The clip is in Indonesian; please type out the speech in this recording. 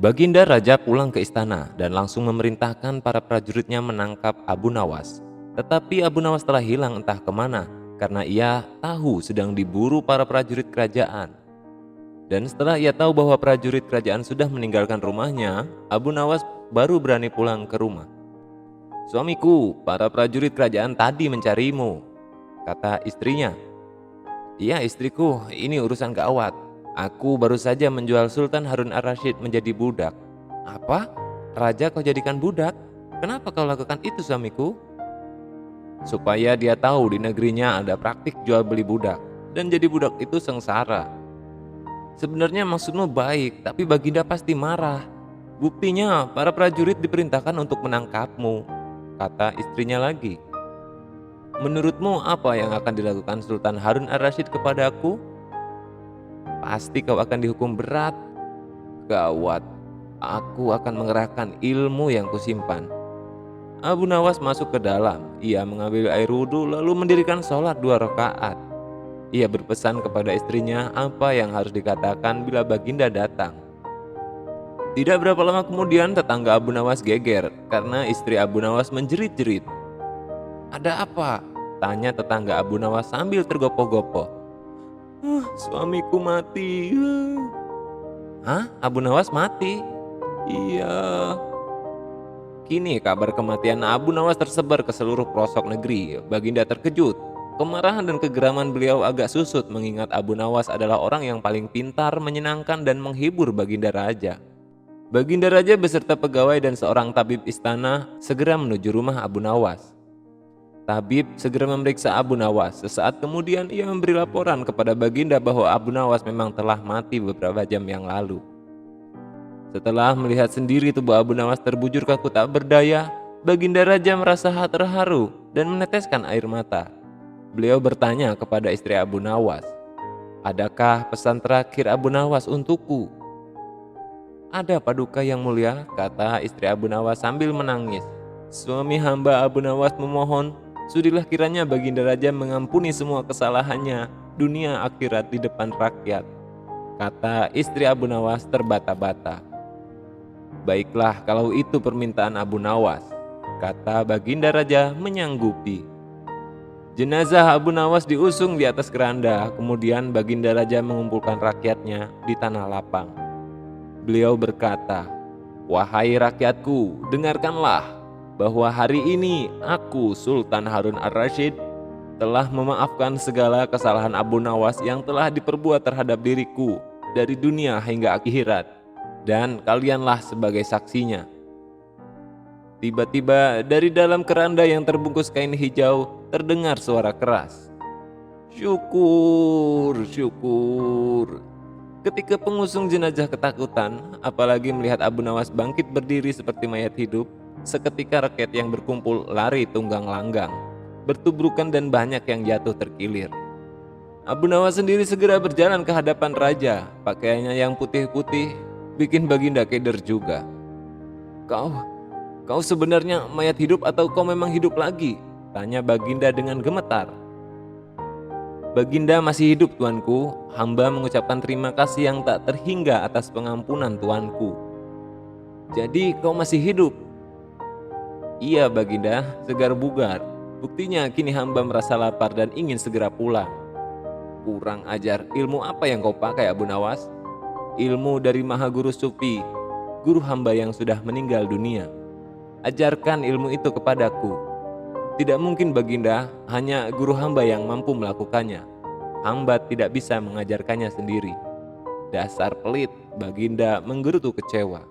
Baginda Raja pulang ke istana dan langsung memerintahkan para prajuritnya menangkap Abu Nawas. Tetapi Abu Nawas telah hilang entah kemana karena ia tahu sedang diburu para prajurit kerajaan. Dan setelah ia tahu bahwa prajurit kerajaan sudah meninggalkan rumahnya, Abu Nawas baru berani pulang ke rumah. "Suamiku, para prajurit kerajaan tadi mencarimu," kata istrinya. "Iya istriku, ini urusan gawat. Aku baru saja menjual Sultan Harun ar-Rasyid menjadi budak." "Apa? Raja kau jadikan budak? Kenapa kau lakukan itu suamiku?" "Supaya dia tahu di negerinya ada praktik jual beli budak, dan jadi budak itu sengsara." "Sebenarnya maksudmu baik, tapi Baginda pasti marah. Buktinya para prajurit diperintahkan untuk menangkapmu," kata istrinya lagi. "Menurutmu apa yang akan dilakukan Sultan Harun ar-Rasyid kepadaku?" "Pasti kau akan dihukum berat." "Gawat, aku akan mengerahkan ilmu yang kusimpan." Abu Nawas masuk ke dalam. Ia mengambil air wudhu lalu mendirikan sholat 2 rakaat. Ia berpesan kepada istrinya apa yang harus dikatakan bila Baginda datang. Tidak berapa lama kemudian tetangga Abu Nawas geger karena istri Abu Nawas menjerit-jerit. "Ada apa?" tanya tetangga Abu Nawas sambil tergopoh-gopoh. Suamiku mati." "Hah? Abu Nawas mati?" "Iya." Kini kabar kematian Abu Nawas tersebar ke seluruh pelosok negeri. Baginda terkejut. Kemarahan dan kegeraman beliau agak susut mengingat Abu Nawas adalah orang yang paling pintar, menyenangkan, dan menghibur Baginda Raja. Baginda Raja beserta pegawai dan seorang tabib istana segera menuju rumah Abu Nawas. Tabib segera memeriksa Abu Nawas. Sesaat kemudian ia memberi laporan kepada Baginda bahwa Abu Nawas memang telah mati beberapa jam yang lalu. Setelah melihat sendiri tubuh Abu Nawas terbujur kaku tak berdaya, Baginda Raja merasa terharu dan meneteskan air mata. Beliau bertanya kepada istri Abu Nawas, "Adakah pesan terakhir Abu Nawas untukku?" "Ada Paduka yang mulia," kata istri Abu Nawas sambil menangis. "Suami hamba Abu Nawas memohon, sudilah kiranya Baginda Raja mengampuni semua kesalahannya dunia akhirat di depan rakyat," kata istri Abu Nawas terbata-bata. "Baiklah kalau itu permintaan Abu Nawas," kata Baginda Raja menyanggupi. Jenazah Abu Nawas diusung di atas keranda, kemudian Baginda Raja mengumpulkan rakyatnya di tanah lapang. Beliau berkata, "Wahai rakyatku, dengarkanlah bahwa hari ini aku Sultan Harun ar-Rasyid telah memaafkan segala kesalahan Abu Nawas yang telah diperbuat terhadap diriku dari dunia hingga akhirat, dan kalianlah sebagai saksinya." Tiba-tiba dari dalam keranda yang terbungkus kain hijau terdengar suara keras, "Syukur, syukur." Ketika pengusung jenazah ketakutan, apalagi melihat Abu Nawas bangkit berdiri seperti mayat hidup, seketika rakyat yang berkumpul lari tunggang langgang, bertubrukan dan banyak yang jatuh terkilir. Abu Nawas sendiri segera berjalan ke hadapan raja. Pakaiannya yang putih-putih bikin Baginda keder juga. Kau sebenarnya mayat hidup atau kau memang hidup lagi?" tanya Baginda dengan gemetar. "Baginda masih hidup tuanku, hamba mengucapkan terima kasih yang tak terhingga atas pengampunan tuanku." "Jadi kau masih hidup?" "Iya Baginda, segar bugar. Buktinya kini hamba merasa lapar dan ingin segera pulang." "Kurang ajar, ilmu apa yang kau pakai Abu Nawas?" "Ilmu dari Maha Guru Sufi, guru hamba yang sudah meninggal dunia. Ajarkan ilmu itu kepadaku." "Tidak mungkin Baginda, hanya guru hamba yang mampu melakukannya. Hamba tidak bisa mengajarkannya sendiri." "Dasar pelit," Baginda menggerutu kecewa.